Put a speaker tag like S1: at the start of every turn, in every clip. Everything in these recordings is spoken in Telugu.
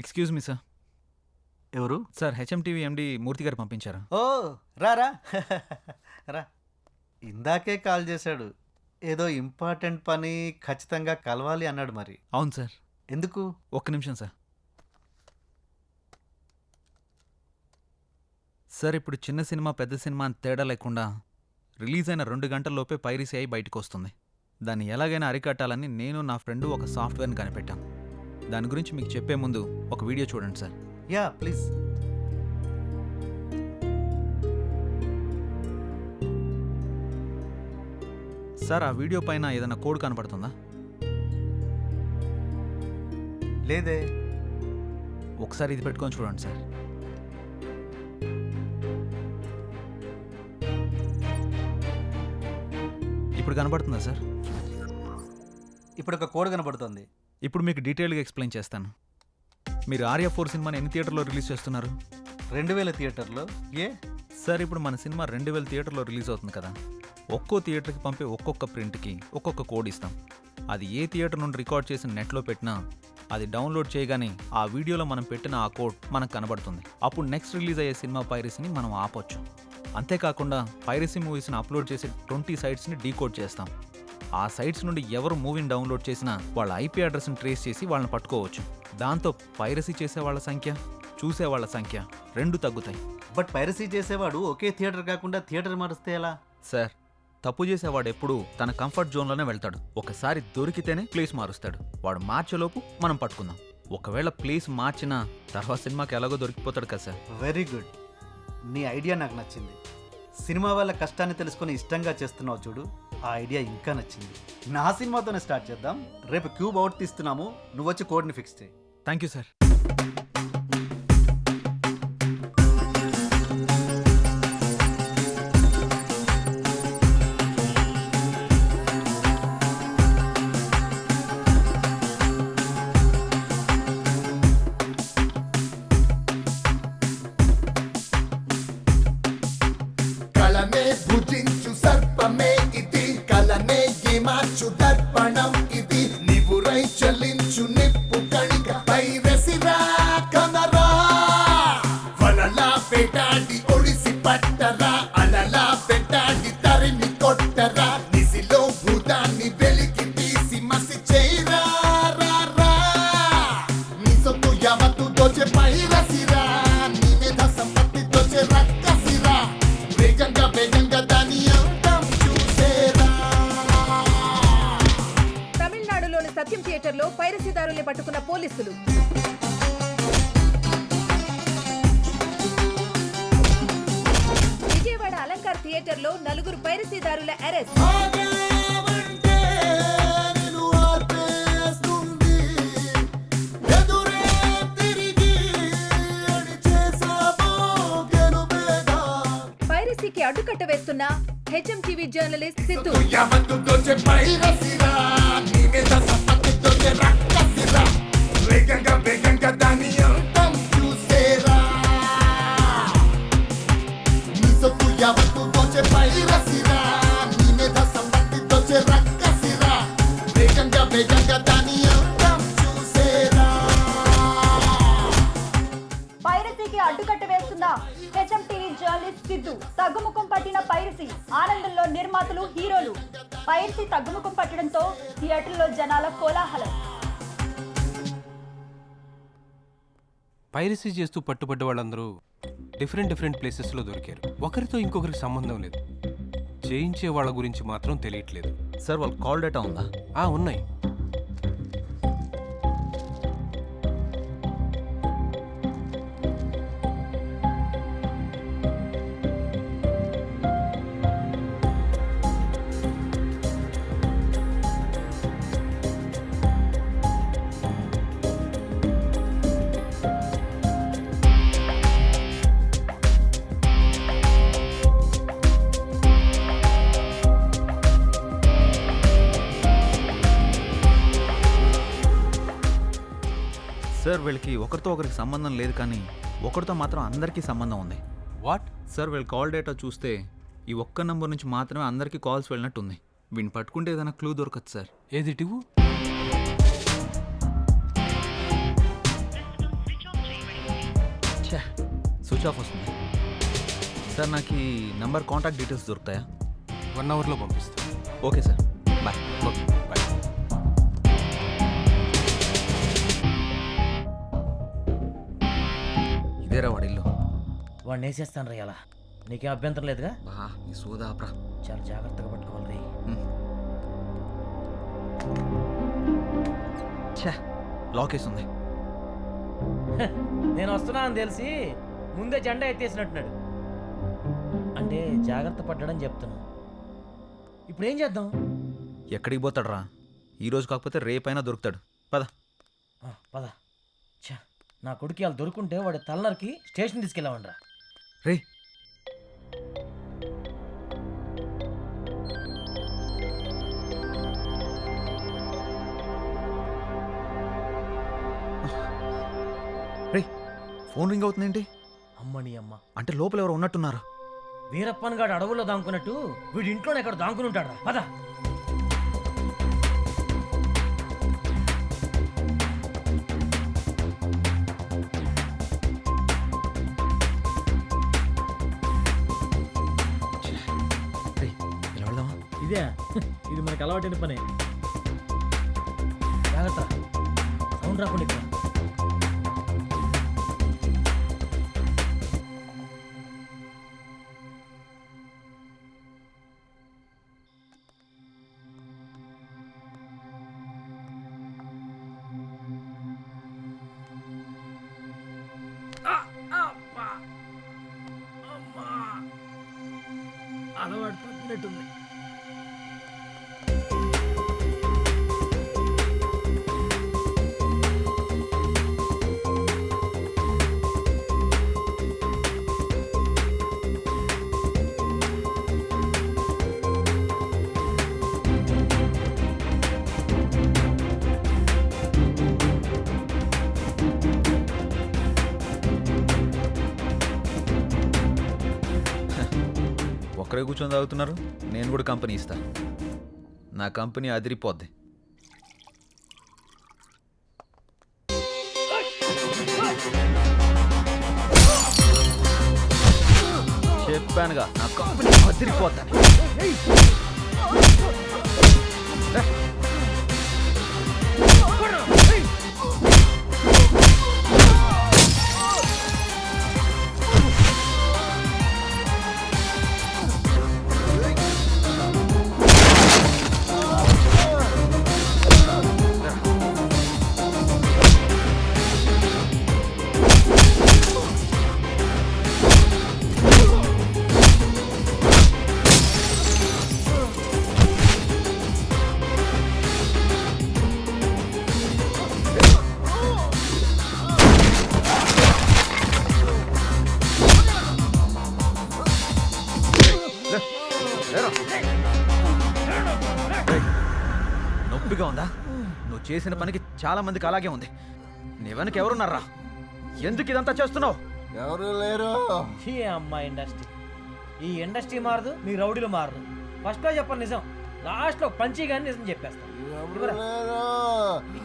S1: Excuse me sir.
S2: ఎవరు?
S1: సార్ హెచ్ఎంటీవీ ఎండి మూర్తి గారు పంపించారా?
S2: ఓ రారా రా. ఇందాకే కాల్ చేశాడు. ఏదో ఇంపార్టెంట్ పని ఖచ్చితంగా కలవాలి అన్నాడు. మరి
S1: అవును సార్.
S2: ఎందుకు?
S1: ఒక్క నిమిషం సార్. సార్ ఇప్పుడు చిన్న సినిమా పెద్ద సినిమా అని తేడా లేకుండా రిలీజ్ అయిన 2 గంటల్లోపే పైరసీ అయి బయటకు వస్తుంది. దాన్ని ఎలాగైనా అరికట్టాలని నేను నా ఫ్రెండు ఒక సాఫ్ట్వేర్ని కనిపెట్టాం. దాని గురించి మీకు చెప్పే ముందు ఒక వీడియో చూడండి సార్.
S2: Yeah please.
S1: సార్ ఆ వీడియో పైన ఏదైనా కోడ్ కనపడుతుందా?
S2: లేదే.
S1: ఒకసారి ఇది పెట్టుకొని చూడండి సార్. ఇప్పుడు కనపడుతుందా సార్?
S2: ఇప్పుడు ఒక కోడ్ కనబడుతుంది.
S1: ఇప్పుడు మీకు డీటెయిల్గా ఎక్స్ప్లెయిన్ చేస్తాను. మీరు ఆర్య 4 సినిమాని ఎన్ని థియేటర్లో రిలీజ్ చేస్తున్నారు?
S2: 2000 థియేటర్లో. ఏ
S1: సార్ ఇప్పుడు మన సినిమా 2000 థియేటర్లో రిలీజ్ అవుతుంది కదా. ఒక్కో థియేటర్కి పంపే ఒక్కొక్క ప్రింట్కి ఒక్కొక్క కోడ్ ఇస్తాం. అది ఏ థియేటర్ నుండి రికార్డ్ చేసి నెట్లో పెట్టినా అది డౌన్లోడ్ చేయగానే ఆ వీడియోలో మనం పెట్టిన ఆ కోడ్ మనకు కనబడుతుంది. అప్పుడు నెక్స్ట్ రిలీజ్ అయ్యే సినిమా పైరసీని మనం ఆపొచ్చు. అంతేకాకుండా పైరసీ మూవీస్ని అప్లోడ్ చేసే 20 సైట్స్ని డీకోడ్ చేస్తాం. ఆ సైట్స్ నుండి ఎవరు మూవీని డౌన్లోడ్ చేసినా వాళ్ళ ఐపీ అడ్రస్ని ట్రేస్ చేసి వాళ్ళని పట్టుకోవచ్చు. దాంతో పైరసీ చేసే వాళ్ళ సంఖ్య, చూసే వాళ్ళ సంఖ్య 2 తగ్గుతాయి.
S2: బట్ పైరసీ చేసేవాడు ఒకే థియేటర్ కాకుండా థియేటర్ మారుస్తే ఎలా?
S1: సార్ తప్పు చేసేవాడు ఎప్పుడూ తన కంఫర్ట్ జోన్లోనే వెళ్తాడు. ఒకసారి దొరికితేనే ప్లేస్ మారుస్తాడు. వాడు మార్చేలోపు మనం పట్టుకుందాం. ఒకవేళ ప్లేస్ మార్చినా తర్వాత సినిమాకి ఎలాగో దొరికిపోతాడు కదా సార్.
S2: Very good. నీ ఐడియా నాకు నచ్చింది. సినిమా వాళ్ళ కష్టాన్ని తెలుసుకొని ఇష్టంగా చేస్తున్నావు చూడు, ఆ ఐడియా ఇంకా నచ్చింది. నా సినిమాతోనే స్టార్ట్ చేద్దాం. రేపు క్యూబ్ అవుట్ తీస్తున్నాము, నువ్వు వచ్చి కోడ్ని ఫిక్స్ చేయి.
S1: Thank you sir.
S3: కలనే భుజించు సర్పమే ఇది, కలనే మార్చు దర్పణం ఇది, నివురై చలించు నిప్పు కణిక పైరసిరా కనరా, వలలా పెటాడి ఒడిసి పట్టరా, అలలా పెటాడి తరిమి కొట్టరా, నిసిలో భూతాన్ని వెలికి తీసి మసి చేయరా, నీ సొత్తు యావత్తు దోచే పైరసిరా, నీ మీద సంపత్తి దోచే రక్కసిరా, వేగంగా వేగంగా దాని అంతం చూసేరా.
S4: తమిళనాడులోని సత్యం థియేటర్లో పైరసీదారుల్ని పట్టుకున్న పోలీసులు. విజయవాడ అలంకార్ థియేటర్లో 4 పైరసీదారుల అరెస్ట్.
S3: ఆగేవంటే నిన్ను ఆర్పేస్తుంది, ఎదురే తిరిగి అణిచేసావో గెలుపేగా.
S4: పైరసీకి అడ్డుకట్ట వేస్తున్న హెచ్ఎంటీవీ జర్నలిస్ట్ సిద్ధు.
S3: యావత్తు దోచే పైరసిరా, నీ మీద సంపత్తి దోచే రక్కసిరా, వేగంగా వేగంగా దాని అంతం చూసేరా. నీ సొత్తు యావత్తు దోచే పైరసిరా, నీ మీద సంపత్తి దోచే రక్కసిరా, వేగంగా వేగంగా దాని అంతం చూసేరా.
S5: పైరసీకి అడ్డుకట్ట వేస్తున్న హెచ్ఎంటీవీ జర్నలిస్ట్ సిద్ధు. తగ్గుముఖం పట్టిన పైరసీ, ఆనందంలో నిర్మాతలు, హీరోలు. పైరసీ తగ్గుముఖం పట్టడంతో థియేటర్లో జనాల కోలాహలం.
S6: పైరసీ చేస్తూ పట్టుబడ్డ వాళ్ళందరూ డిఫరెంట్ ప్లేసెస్లో దొరికారు. ఒకరితో ఇంకొకరికి సంబంధం లేదు. చేయించే వాళ్ళ గురించి మాత్రం తెలియట్లేదు.
S1: సార్ వాళ్ళ కాల్ డేటా ఉందా?
S6: ఉన్నాయి.
S1: సార్ వీళ్ళకి ఒకరితో ఒకరికి సంబంధం లేదు, కానీ ఒకరితో మాత్రం అందరికీ సంబంధం ఉంది.
S6: వాట్?
S1: సార్ వీళ్ళ కాల్ డేటా చూస్తే ఈ ఒక్క నంబర్ నుంచి మాత్రమే అందరికీ కాల్స్ వెళ్ళినట్టుంది. వీడిని పట్టుకుంటే ఏదైనా క్లూ దొరకదు సార్.
S6: ఏది టివు?
S1: స్విచ్ ఆఫ్ వస్తుంది. సార్ నాకు ఈ నంబర్ కాంటాక్ట్ డీటెయిల్స్ దొరుకుతాయా?
S6: 1 అవర్లో పంపిస్తాను.
S1: Okay sir, bye.
S6: Okay bye.
S1: ఇదేరా వాడి ఇల్లు.
S7: వాడిని వేసేస్తాను రా ఇలా. నీకేం అభ్యంతరం లేదుగా?
S1: బా ఈ సోదా ఆప్రా.
S7: చాలా జాగ్రత్తగా పట్టుకోవాలి రే.
S1: ఛా, లాక్ వేసి ఉంది.
S7: నేను వస్తున్నా అని తెలిసి ముందే జెండా ఎత్తేసినట్టున్నాడు. అంటే జాగ్రత్త పడ్డాడని చెప్తున్నా. ఇప్పుడు ఏం చేద్దాం?
S1: ఎక్కడికి పోతాడు రా? ఈరోజు కాకపోతే రేపైనా దొరుకుతాడు. పద.
S7: పద. ఛా, నా కొడుకు వాళ్ళు దొరుకుంటే వాడి తలనరికి స్టేషన్ తీసుకెళ్ళామండ్రా.
S1: రే, రే, ఫోన్ రింగ్ అవుతుందేంటి?
S7: అమ్మని అమ్మ,
S1: అంటే లోపల ఎవరు ఉన్నట్టున్నారు.
S7: వీరప్పన్ గాడు అడవుల్లో దాంకున్నట్టు వీడి ఇంట్లోనే ఎక్కడ దాంకుని ఉంటాడు. పద.
S1: రే, ఇలా వెళ్దామా?
S7: ఇదే ఇది మనకు అలవాటైన పని. జాగ్రత్త, సౌండ్ రాకుండా ఇక్కడ. అలవాటు తప్పినట్టుంది.
S1: ఒక్కరే కూర్చొని తాగుతున్నారు. నేను కూడా కంపెనీ ఇస్తా. నా కంపెనీ అదిరిపోద్ది. చెప్పానుగా, నా కంపెనీ అదిరిపోద్దని. నొప్పిగా ఉందా? నువ్వు చేసిన పనికి చాలా మందికి అలాగే ఉంది. నీ వెనక ఎవరున్నారా? ఎందుకు ఇదంతా చేస్తున్నావు?
S3: ఎవరు లేరు.
S7: ఈ అమ్మ ఇండస్ట్రీ, ఈ ఇండస్ట్రీ మారదు, మీ రౌడీలు మారదు. ఫస్ట్ లో చెప్పను నిజం, లాస్ట్ లో పంచి కానీ నిజం చెప్పేస్తాను.
S3: ఎవరు లేరు.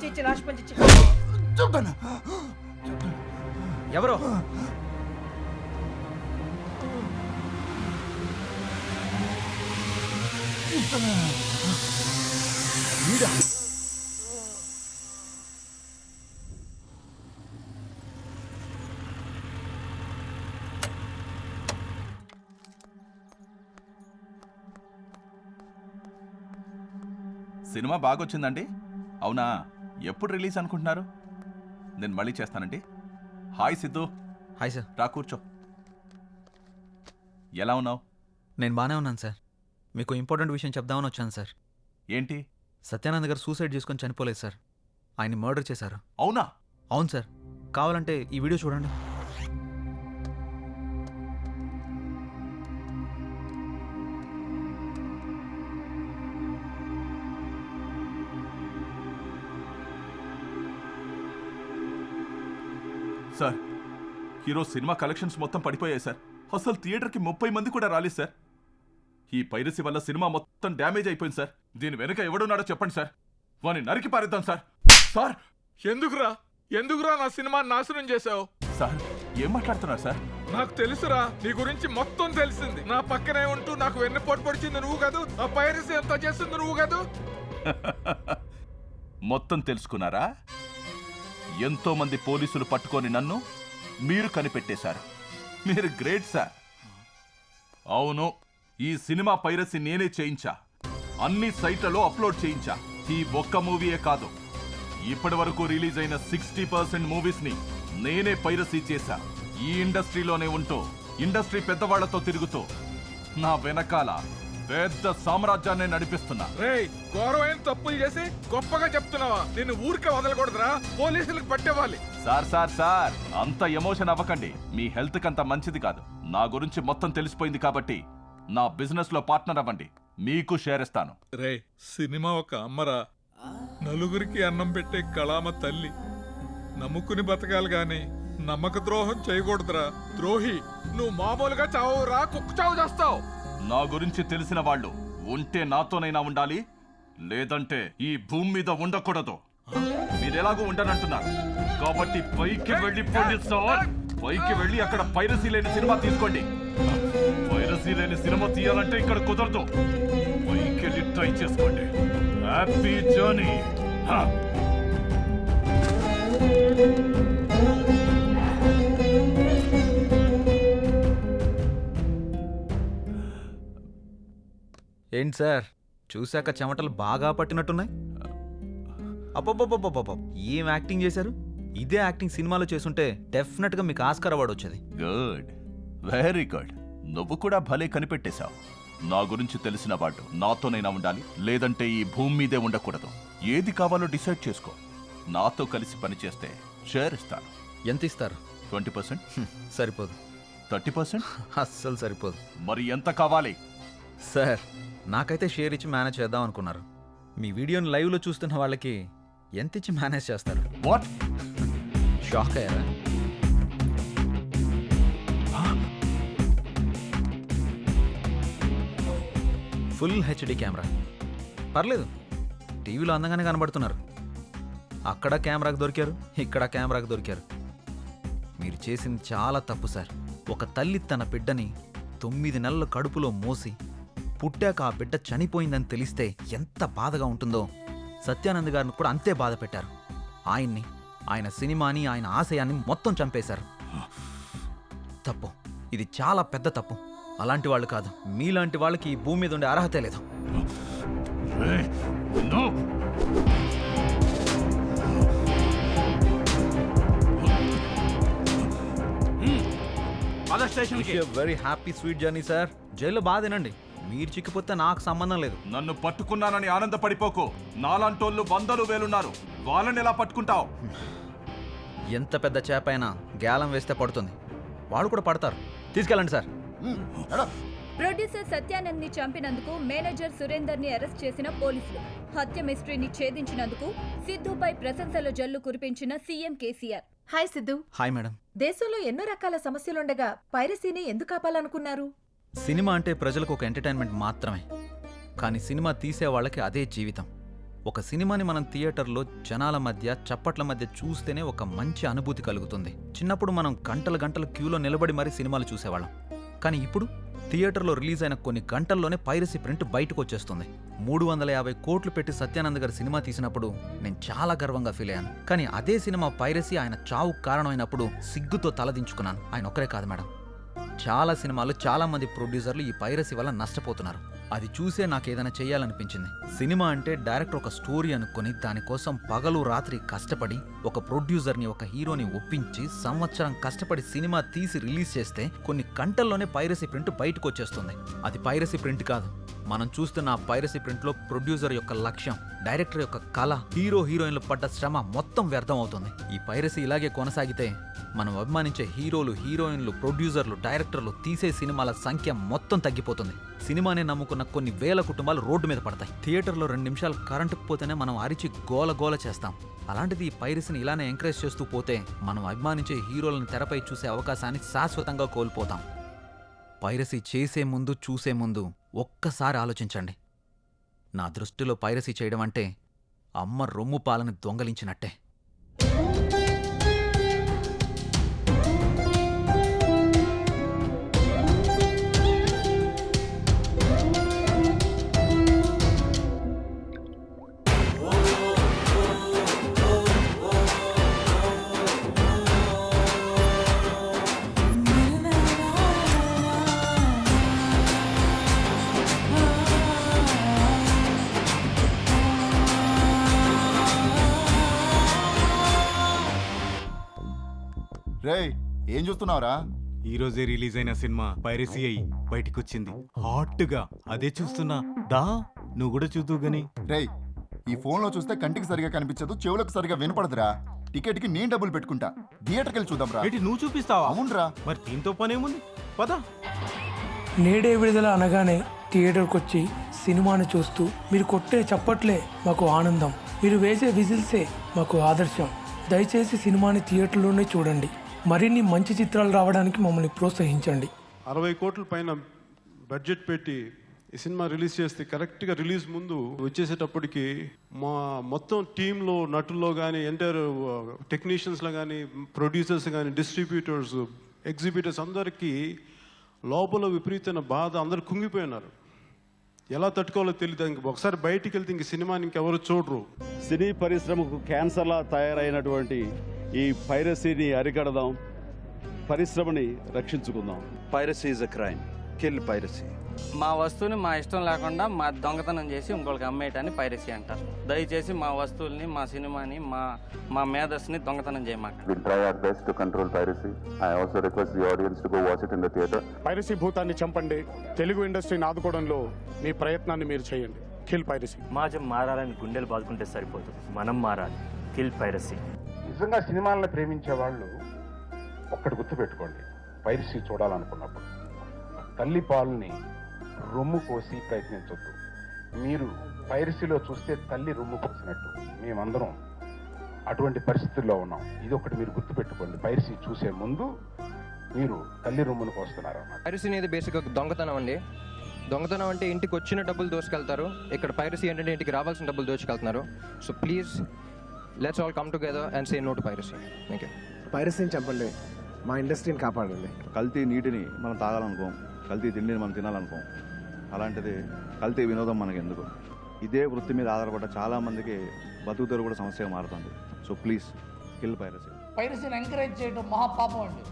S7: ఇచ్చి లాస్ట్ పంచి ఇచ్చి.
S3: చెప్తాను.
S1: ఎవరు?
S8: సినిమా బాగొచ్చిందండి. అవునా, ఎప్పుడు రిలీజ్ అనుకుంటున్నారు? నేను మళ్ళీ చేస్తానండి. హాయ్ సిద్ధు.
S1: Hi sir.
S8: రా కూర్చో. ఎలా ఉన్నావు?
S1: నేను బాగానే ఉన్నాను సార్. మీకు ఇంపార్టెంట్ విషయం చెప్దామని వచ్చాను సార్.
S8: ఏంటి?
S1: సత్యానంద్ గారు సూసైడ్ చేసుకొని చనిపోలేదు సార్. ఆయన్ని మర్డర్ చేశారు.
S8: అవునా?
S1: అవును సార్. కావాలంటే ఈ వీడియో చూడండి.
S8: సార్, ఈరోజు సినిమా కలెక్షన్స్ మొత్తం పడిపోయాయి సార్. అసలు థియేటర్కి 30 మంది కూడా రాలేదు సార్. ఈ పైరసీ వల్ల సినిమా మొత్తం డ్యామేజ్ అయిపోయింది సార్. దీని వెనుక ఎవడున్నాడో చెప్పండి సార్. వాని నరికి పారేద్దాం సార్. సార్,
S9: ఎందుకురా నా సినిమా నాశనం చేశావు?
S8: సార్ ఏం మాట్లాడుతున్నారు సార్?
S9: నాకు తెలుసురా, నీ గురించి మొత్తం తెలిసింది. నా పక్కనే ఉంటూ నాకు వెన్నుపోటు పొడిచింది నువ్వు కాదు, ఆ పైరసీ ఎంత చేస్తుంది నువ్వు కాదు.
S8: మొత్తం తెలుసుకున్నారా? ఎంతో మంది పోలీసులు పట్టుకొని నన్ను మీరు కనిపెట్టేశారు. మీరు గ్రేట్ సార్. అవును, ఈ సినిమా పైరసీ నేనే చేయించా. అన్ని సైట్లలో అప్లోడ్ చేయించా. ఈ ఒక్క మూవీయే కాదు, ఇప్పటి వరకు రిలీజ్ అయిన 60% మూవీస్ ని నేనే పైరసీ చేశా. ఈ ఇండస్ట్రీలోనే ఉంటూ ఇండస్ట్రీ పెద్దవాళ్లతో తిరుగుతూ నా వెనకాల పెద్ద సామ్రాజ్యాన్ని నడిపిస్తున్నా.
S9: రేయ్, ఘోరమైన తప్పులు చేసి గొప్పగా చెప్తున్నావా? నిన్ను ఊరికే వదలకూడదురా, పోలీసులకు పట్టేవాలి.
S8: సార్ అంత ఎమోషన్ అవ్వకండి. మీ హెల్త్ కంత మంచిది కాదు. నా గురించి మొత్తం తెలిసిపోయింది కాబట్టి నా బిజినెస్ లో పార్ట్నర్ అవ్వండి, మీకు షేర్ ఇస్తాను.
S9: రే, సినిమా ఒక అమ్మరా, నలుగురికి అన్నం పెట్టే కళామ తల్లి. నమ్ముకుని బతకాలి గాని నమ్మక ద్రోహం చేయకూడదురా. ద్రోహి, నువ్వు మామూలుగా చావురా, కుక్క చావు చేస్తావు.
S8: నా గురించి తెలిసిన వాళ్ళు ఉంటే నాతోనైనా ఉండాలి, లేదంటే ఈ భూమి మీద ఉండకూడదు. మీరెలాగూ ఉండనంటున్నారు కాబట్టి పైకి వెళ్ళిపోండి సార్. పైకి వెళ్ళి అక్కడ పైరసీ లేని సినిమా తీసుకోండి. పైరసీ లేని సినిమా తీయాలంటే ఇక్కడ కుదరదు. పైకి వెళ్ళి ట్రై చేసుకోండి. Happy journey.
S1: ఏంటి సార్, చూశాక చెమటలు బాగా పట్టినట్టున్నాయి. అబ్బబ్బబ్బబ్బబ్బ, ఏం యాక్టింగ్ చేశారు! ఇదే యాక్టింగ్ సినిమాలో చేసుంటే డెఫినెట్గా మీకు ఆస్కార్ అవార్డు వచ్చేది.
S8: Good, very good. నువ్వు కూడా భలే కనిపెట్టేశావు. నా గురించి తెలిసిన వాడు నాతోనైనా ఉండాలి, లేదంటే ఈ భూమి మీదే ఉండకూడదు. ఏది కావాలో డిసైడ్ చేసుకో. నాతో కలిసి పనిచేస్తే షేర్ ఇస్తాను.
S1: ఎంత ఇస్తారు?
S8: 20%.
S1: సరిపోదు.
S8: 30%?
S1: అస్సలు సరిపోదు.
S8: మరి ఎంత కావాలి?
S1: సార్, నాకైతే షేర్ ఇచ్చి మేనేజ్ చేద్దాం అనుకున్నారు. మీ వీడియోని లైవ్లో చూస్తున్న వాళ్ళకి ఎంత ఇచ్చి మేనేజ్ చేస్తారు?
S8: వాట్?
S1: షాక్ అయ్యారా? ఫుల్ హెచ్డి కెమెరా, పర్లేదు. టీవీలో అందంగానే కనబడుతున్నారు. అక్కడ కెమెరాకు దొరికారు, ఇక్కడ కెమెరాకు దొరికారు. మీరు చేసింది చాలా తప్పు సార్. ఒక తల్లి తన బిడ్డని 9 నెలల కడుపులో మోసి పుట్టాక ఆ బిడ్డ చనిపోయిందని తెలిస్తే ఎంత బాధగా ఉంటుందో సత్యానంద్ గారిని కూడా అంతే బాధ పెట్టారు. ఆయన్ని, ఆయన సినిమాని, ఆయన ఆశయాన్ని మొత్తం చంపేశారు. తప్పు, ఇది చాలా పెద్ద తప్పు. అలాంటి వాళ్ళు కాదు, మీలాంటి వాళ్ళకి ఈ భూమి మీద ఉండే అర్హతే లేదు. Very happy sweet journey sir. జైల్లో బాధ తినండి, మీరు చిక్కిపోతే నాకు సంబంధం లేదు.
S8: నన్ను పట్టుకున్నానని ఆనందపడిపోకు. నాలాంటోళ్ళు 100 వేలున్నారు, వాళ్ళని ఎలా పట్టుకుంటావు?
S1: ఎంత పెద్ద చేప అయినా గ్యాలం వేస్తే పడుతుంది, వాళ్ళు కూడా పడతారు. తీసుకెళ్ళండి సార్.
S4: ప్రొడ్యూసర్ సత్యానంద్ ని చంపినందుకు మేనేజర్ సురేందర్ ని అరెస్ట్ చేసిన పోలీసులు. హత్య మిస్టరీని ఛేదించినందుకు సిద్ధుపై ప్రశంసల జల్లు కురిపించిన CM KCR.
S10: Hi Siddhu.
S1: Hi madam.
S10: దేశంలో ఎన్నో రకాల సమస్యలుండగా పైరసీని ఎందుకు ఆపాలనుకున్నారు?
S1: సినిమా అంటే ప్రజలకు ఒక ఎంటర్టైన్మెంట్ మాత్రమే, కానీ సినిమా తీసే వాళ్ళకి అదే జీవితం. ఒక సినిమాని మనం థియేటర్లో జనాల మధ్య చప్పట్ల మధ్య చూస్తేనే ఒక మంచి అనుభూతి కలుగుతుంది. చిన్నప్పుడు మనం గంటలు గంటలు క్యూలో నిలబడి మరీ సినిమాలు చూసేవాళ్ళం. కానీ ఇప్పుడు థియేటర్లో రిలీజ్ అయిన కొన్ని గంటల్లోనే పైరసీ ప్రింట్ బయటకు వచ్చేస్తుంది. 350 కోట్లు పెట్టి సత్యానంద్ గారి సినిమా తీసినప్పుడు నేను చాలా గర్వంగా ఫీల్ అయ్యాను. కానీ అదే సినిమా పైరసీ ఆయన చావు కారణమైనప్పుడు సిగ్గుతో తలదించుకున్నాను. ఆయన ఒక్కరే కాదు మేడం, చాలా సినిమాలు, చాలా మంది ప్రొడ్యూసర్లు ఈ పైరసీ వల్ల నష్టపోతున్నారు. అది చూసే నాకు ఏదైనా చేయాలనిపించింది. సినిమా అంటే డైరెక్టర్ ఒక స్టోరీ అనుకుని దానికోసం పగలు రాత్రి కష్టపడి ఒక ప్రొడ్యూసర్ని, ఒక హీరోని ఒప్పించి సంవత్సరం కష్టపడి సినిమా తీసి రిలీజ్ చేస్తే కొన్ని గంటల్లోనే పైరసీ ప్రింట్ బయటకు వచ్చేస్తుంది. అది పైరసీ ప్రింట్ కాదు. మనం చూస్తున్న ఆ పైరసీ ప్రింట్లో ప్రొడ్యూసర్ యొక్క లక్ష్యం, డైరెక్టర్ యొక్క కళ, హీరో హీరోయిన్లు పడ్డ శ్రమ మొత్తం వ్యర్థం అవుతుంది. ఈ పైరసీ ఇలాగే కొనసాగితే మనం అభిమానించే హీరోలు, హీరోయిన్లు, ప్రొడ్యూసర్లు, డైరెక్టర్లు తీసే సినిమాల సంఖ్య మొత్తం తగ్గిపోతుంది. సినిమానే నమ్ముకున్న కొన్ని వేల కుటుంబాలు రోడ్డు మీద పడతాయి. థియేటర్లో 2 నిమిషాలు కరెంటు పోతేనే మనం అరిచి గోల గోల చేస్తాం. అలాంటిది ఈ పైరసీని ఇలానే ఎంకరేజ్ చేస్తూ పోతే మనం అభిమానించే హీరోలను తెరపై చూసే అవకాశాన్ని శాశ్వతంగా కోల్పోతాం. పైరసీ చేసే ముందు, చూసే ముందు ఒక్కసారి ఆలోచించండి. నా దృష్టిలో పైరసీ చేయడం అంటే అమ్మ రొమ్ము పాలని దొంగలించినట్టే.
S3: రేయ్ ఏం చూస్తున్నావురా?
S11: ఈ రోజే రిలీజ్ అయిన సినిమా పైరసీ అయ్యి బయటికి వచ్చింది హాట్గా. అదే చూస్తున్నా. దా నువ్వు కూడా చూద్దువు గని.
S3: రేయ్ ఈ ఫోన్లో చూస్తే కంటికి సరిగా కనిపించదు, చెవులకు సరిగా వినపడదురా. టికెట్కి నేను డబ్బులు పెట్టుకుంటా, థియేటర్కి వెళ్ళి చూద్దాం రా.
S11: ఏంటి నువ్వు చూపిస్తావా?
S3: అవునరా.
S11: మరి దీంతో పనేముంది, పద.
S12: నేడే విడుదల అనగానే థియేటర్కి వచ్చి సినిమాని చూస్తూ మీరు కొట్టే చప్పట్లే మాకు ఆనందం, మీరు వేసే విజిల్సే మాకు ఆదర్శం. దయచేసి సినిమాని థియేటర్లోనే చూడండి. మరిన్ని మంచి చిత్రాలు రావడానికి మమ్మల్ని ప్రోత్సహించండి.
S13: 60 కోట్ల పైన బడ్జెట్ పెట్టి ఈ సినిమా రిలీజ్ చేస్తే కరెక్ట్గా రిలీజ్ ముందు వచ్చేసేటప్పటికి మా మొత్తం టీంలో నటుల్లో కానీ ఎంటైర్ టెక్నీషియన్స్లో కానీ ప్రొడ్యూసర్స్ కానీ డిస్ట్రిబ్యూటర్స్ ఎగ్జిబిటర్స్ అందరికీ లోపల విపరీతమైన బాధ, అందరు కుంగిపోయినారు. ఎలా తట్టుకోవాలో తెలియదు. ఇంక ఒకసారి బయటికి వెళ్తే ఇంక సినిమాని ఇంకెవరు చూడరు.
S14: సినీ పరిశ్రమకు క్యాన్సర్లా తయారైనటువంటి ఈ పైరసీని అరికడదాం, పరిశ్రమని రక్షించుకుందాం.
S15: Piracy is a crime, kill piracy.
S16: మా వస్తువుని మా ఇష్టం లేకుండా మా దొంగతనం చేసి ఇంకొకరికి అమ్మేయటాన్ని పైరసీ అంటారు. దయచేసి మా వస్తువుల్ని, మా సినిమాని, మా మేధస్సుని దొంగతనం చేయమాక.
S14: We'll try our best to control piracy. I also request the audience to go watch it in the theater.
S13: పైరసీ భూతాన్ని చంపండి. తెలుగు ఇండస్ట్రీని ఆదుకోవడంలో మీ ప్రయత్నాన్ని మీరు చేయండి. Kill piracy.
S7: సమాజం మారాలని గుండెలు బాదుకుంటే సరిపోదు, మనం మారాలి. Kill piracy.
S13: నిజంగా సినిమాలను ప్రేమించే వాళ్ళు ఒక్కటి గుర్తుపెట్టుకోండి. పైరసీ చూడాలనుకున్నప్పుడు తల్లి పాలని రొమ్ము కోసి ప్రయత్నించొద్దు. మీరు పైరసీలో చూస్తే తల్లి రొమ్ము కోసినట్టు. మేమందరం అటువంటి పరిస్థితుల్లో ఉన్నాం. ఇది ఒకటి మీరు గుర్తుపెట్టుకోండి. పైరసీ చూసే ముందు మీరు తల్లి రొమ్మును కోస్తున్నారు అన్నమాట.
S16: పైరసీ అనేది బేసిక్గా దొంగతనం అండి. దొంగతనం అంటే ఇంటికి వచ్చిన డబ్బులు దోచుకెళ్తారు. ఇక్కడ పైరసీ ఏంటంటే ఇంటికి రావాల్సిన డబ్బులు దోచుకెళ్తున్నారు. So please let's all come together and say no to piracy. Thank you.
S13: పైరసీని చంపండి, మా ఇండస్ట్రీని కాపాడండి.
S14: కల్తీ నీటిని మనం తాగాలనుకోం, కల్తీ తిండిని మనం తినాలనుకోం. అలాంటిది కల్తీ వినోదం మనకి ఎందుకు? ఇదే వృత్తి మీద ఆధారపడ్డ చాలామందికి బతుకుతారు కూడా సమస్యగా మారుతుంది. So please kill piracy.
S12: పైరసీని ఎంకరేజ్ చేయడం మహాపాపం అండి.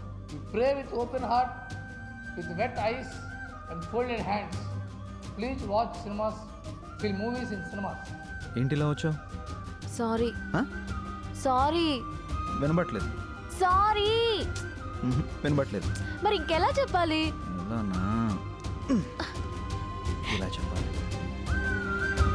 S12: Pray with open heart, with wet eyes and folded hands. Please watch cinemas, fill movies in cinemas.
S1: ఏంటిలా వచ్చావు?
S5: సారీ సారీ
S1: వినబట్లేదు.
S5: సారీ
S1: వినబట్లేదు.
S5: మరి ఇంకెలా చెప్పాలి?
S1: అలానా?